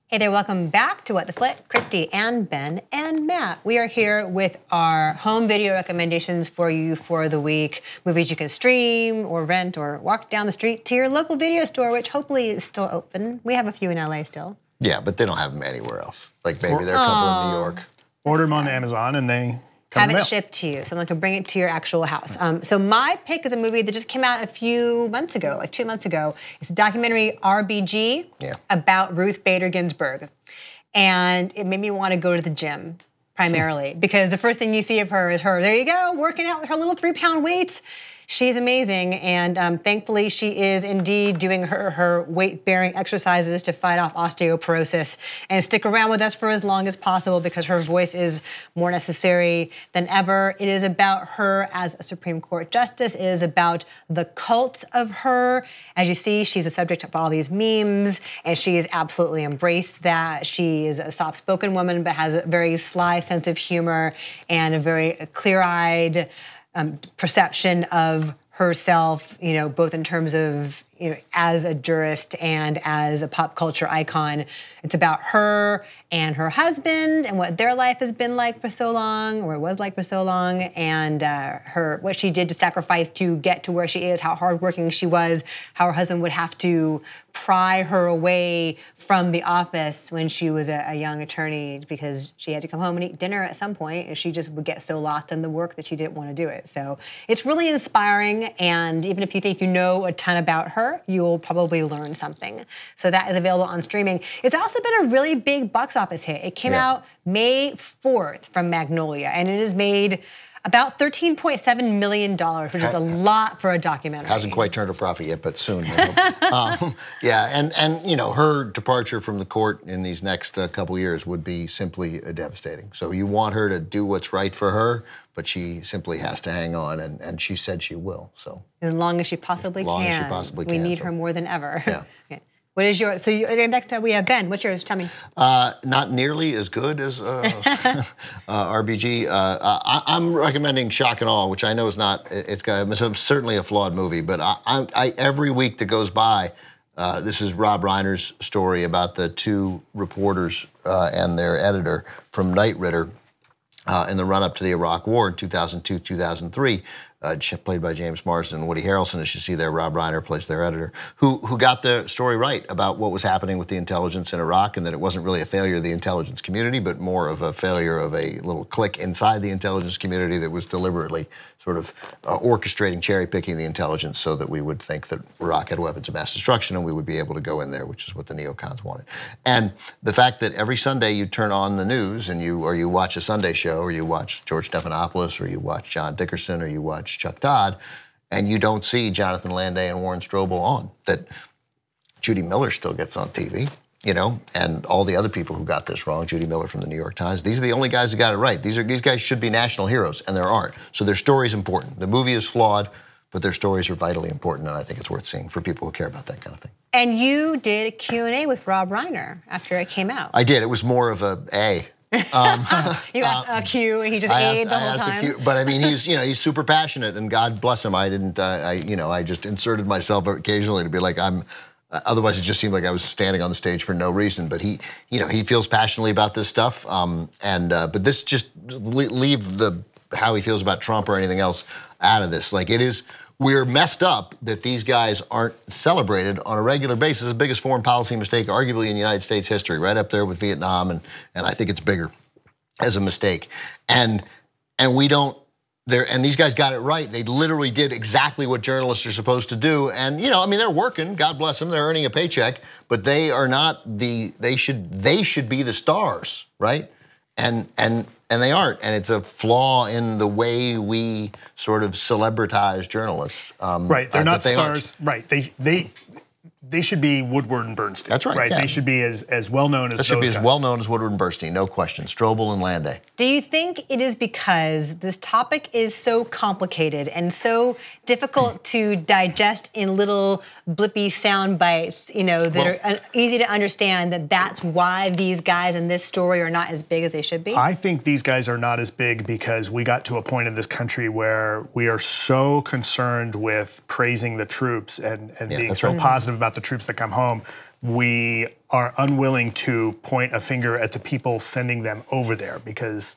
Hey there, welcome back to What the Flick. Christy and Ben and Matt. We are here with our home video recommendations for you for the week. Movies you can stream or rent or walk down the street to your local video store, which hopefully is still open. We have a few in LA still. Yeah, but they don't have them anywhere else. Like maybe there are a couple in New York. Order them on Amazon and they come have it shipped to you. Someone can bring it to your actual house. So my pick is a movie that just came out a few months ago, like 2 months ago. It's a documentary, RBG, about Ruth Bader Ginsberg. And it made me want to go to the gym, primarily, because the first thing you see of her is her, there you go, working out with her little 3-pound weights. She's amazing, and thankfully she is indeed doing her weight-bearing exercises to fight off osteoporosis. And stick around with us for as long as possible because her voice is more necessary than ever. It is about her as a Supreme Court justice. It is about the cult of her. As you see, she's the subject of all these memes, and she has absolutely embraced that. She is a soft-spoken woman, but has a very sly sense of humor and a very clear-eyed perception of herself, you know, both in terms of, you know, as a jurist and as a pop culture icon. It's about her and her husband and what their life has been like for so long, or it was like for so long, and what she did to sacrifice to get to where she is, how hardworking she was, how her husband would have to pry her away from the office when she was a young attorney because she had to come home and eat dinner at some point, and she just would get so lost in the work that she didn't want to do it. So it's really inspiring, and even if you think you know a ton about her, you'll probably learn something. So that is available on streaming. It's also been a really big box office hit. It came out May 4th from Magnolia, and it has made about $13.7 million, which is a lot for a documentary. Hasn't quite turned a profit yet, but soon. Yeah, and you know, her departure from the court in these next couple years would be simply devastating. So you want her to do what's right for her, but she simply has to hang on, and she said she will. So as long as she possibly can. As long as she possibly can. We need her more than ever. Yeah. Okay. What is yours? So next up we have Ben. What's yours? Tell me. Not nearly as good as RBG. I'm recommending Shock and Awe, which I know is not. It's certainly a flawed movie, but every week that goes by, this is Rob Reiner's story about the two reporters and their editor from Night Ritter in the run-up to the Iraq War in 2002, 2003. Played by James Marsden and Woody Harrelson, as you see there. Rob Reiner plays their editor, who got the story right about what was happening with the intelligence in Iraq, and that it wasn't really a failure of the intelligence community, but more of a failure of a little clique inside the intelligence community that was deliberately sort of orchestrating, cherry-picking the intelligence so that we would think that Iraq had weapons of mass destruction and we would be able to go in there, which is what the neocons wanted. And the fact that every Sunday you turn on the news and you watch a Sunday show, or you watch George Stephanopoulos, or you watch John Dickerson, or you watch Chuck Todd, and you don't see Jonathan Landay and Warren Strobel on, that Judy Miller still gets on TV, you know, and all the other people who got this wrong, Judy Miller from the New York Times, these are the only guys who got it right. These guys should be national heroes, and there aren't. So their story's important. The movie is flawed, but their stories are vitally important, and I think it's worth seeing for people who care about that kind of thing. And you did a Q&A with Rob Reiner after it came out. I did. It was more of a. You asked a Q, and he just ate the whole time. But I mean, he's super passionate, and God bless him. I didn't, I just inserted myself occasionally to be like, otherwise it just seemed like I was standing on the stage for no reason. But he feels passionately about this stuff, but this just leave how he feels about Trump or anything else out of this. Like, we're messed up that these guys aren't celebrated on a regular basis. The biggest foreign policy mistake, arguably, in United States history, right up there with Vietnam, and I think it's bigger as a mistake. And we don't. And these guys got it right. They literally did exactly what journalists are supposed to do. And I mean, they're working. God bless them. They're earning a paycheck, but they are not they should be the stars, right? And they aren't, and it's a flaw in the way we sort of celebritize journalists. Right, they're not stars. Right, they should be Woodward and Bernstein. That's right. Right, yeah. They should be as well known as those guys. They should be as well known as Woodward and Bernstein, no question. Strobel and Landay. Do you think it is because this topic is so complicated and so difficult to digest in little blippy sound bites, that are easy to understand, that's why these guys in this story are not as big as they should be? I think these guys are not as big because we got to a point in this country where we are so concerned with praising the troops and being so positive about the troops that come home we are unwilling to point a finger at the people sending them over there, because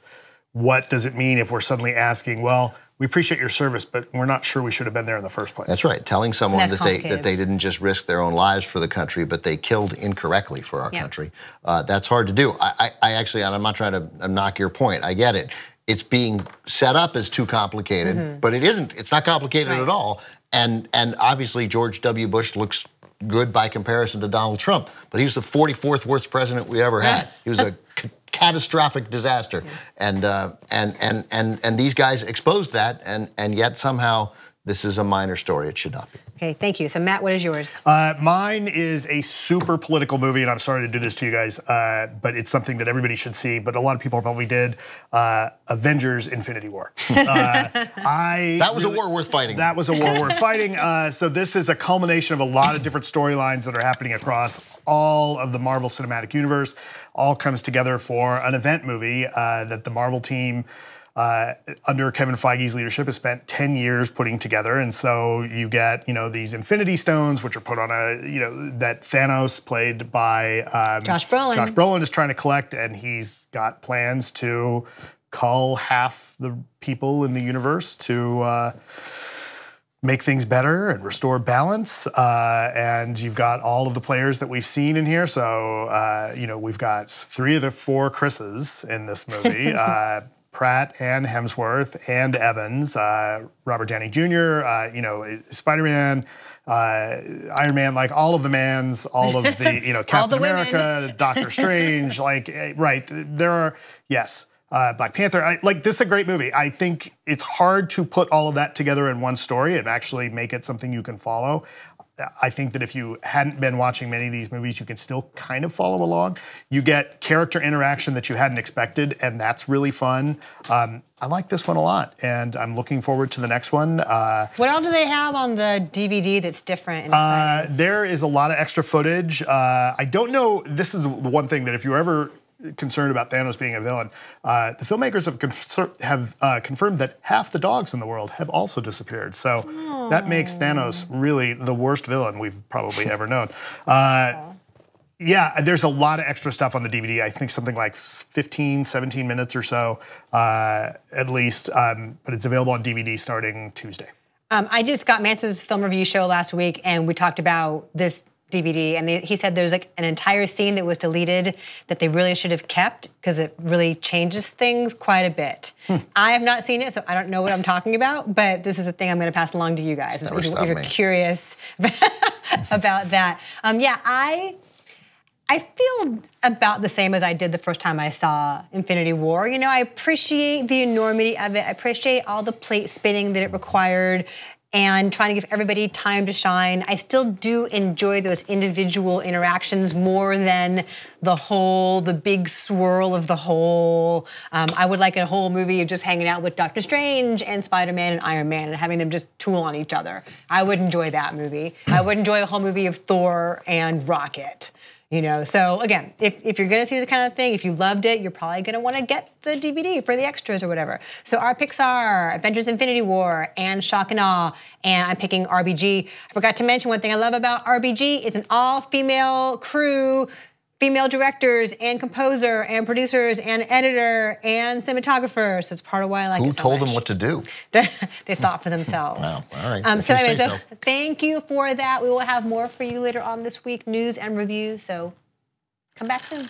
what does it mean if we're suddenly asking, well, we appreciate your service, but we're not sure we should have been there in the first place. That's right. Telling someone that they didn't just risk their own lives for the country, but they killed incorrectly for our country. That's hard to do. I actually, and I'm not trying to knock your point. I get it. It's being set up as too complicated, but it isn't. It's not complicated at all. And obviously George W. Bush looks good by comparison to Donald Trump, but he was the 44th worst president we ever had. He was a catastrophic disaster, and these guys exposed that, and yet somehow this is a minor story. It should not be. Okay, thank you. So Matt, what is yours? Mine is a super political movie, and I'm sorry to do this to you guys, but it's something that everybody should see, but a lot of people probably did. Avengers: Infinity War. That was a war worth fighting. That was a war worth fighting. So this is a culmination of a lot of different storylines that are happening across all of the Marvel Cinematic Universe. All comes together for an event movie that the Marvel team, under Kevin Feige's leadership, has spent 10 years putting together. And so you get, these Infinity Stones, which are put on that Thanos, played by Josh Brolin. Josh Brolin, is trying to collect, and he's got plans to cull half the people in the universe to make things better and restore balance. And you've got all of the players that we've seen in here. So, we've got 3 of the 4 Chris's in this movie. Pratt and Hemsworth and Evans, Robert Downey Jr., Spider-Man, Iron Man, like all of the mans, all of the, Captain America, Doctor Strange, right, there are, yes. Black Panther, this is a great movie. I think it's hard to put all of that together in one story and actually make it something you can follow. I think that if you hadn't been watching many of these movies, you can still kind of follow along. You get character interaction that you hadn't expected, and that's really fun. I like this one a lot, and I'm looking forward to the next one. What else do they have on the DVD that's different and exciting? There is a lot of extra footage. I don't know, this is the one thing that if you're ever concerned about Thanos being a villain, the filmmakers have confirmed that half the dogs in the world have also disappeared. So that makes Thanos really the worst villain we've probably ever known. Yeah, there's a lot of extra stuff on the DVD. I think something like 15, 17 minutes or so, at least. But it's available on DVD starting Tuesday. I just got Mance's film review show last week, and we talked about this DVD, and he said there's an entire scene that was deleted that they really should have kept because it really changes things quite a bit. I have not seen it, so I don't know what I'm talking about, but this is the thing I'm going to pass along to you guys. If you're curious about that. Yeah, I feel about the same as I did the first time I saw Infinity War. I appreciate the enormity of it. I appreciate all the plate spinning that it required and trying to give everybody time to shine. I still do enjoy those individual interactions more than the big swirl of the whole. I would like a whole movie of just hanging out with Doctor Strange and Spider-Man and Iron Man and having them just tool on each other. I would enjoy that movie. I would enjoy a whole movie of Thor and Rocket. So again, if you're gonna see this kind of thing, if you loved it, you're probably gonna wanna get the DVD for the extras or whatever. So our picks are Avengers: Infinity War and Shock and Awe, and I'm picking RBG. I forgot to mention one thing I love about RBG. It's an all-female crew, female directors and composer and producers and editor and cinematographer. So it's part of why I like it so much. Who told them what to do? They thought for themselves. Wow, all right. So anyway, thank you for that. We will have more for you later on this week, news and reviews. So come back soon.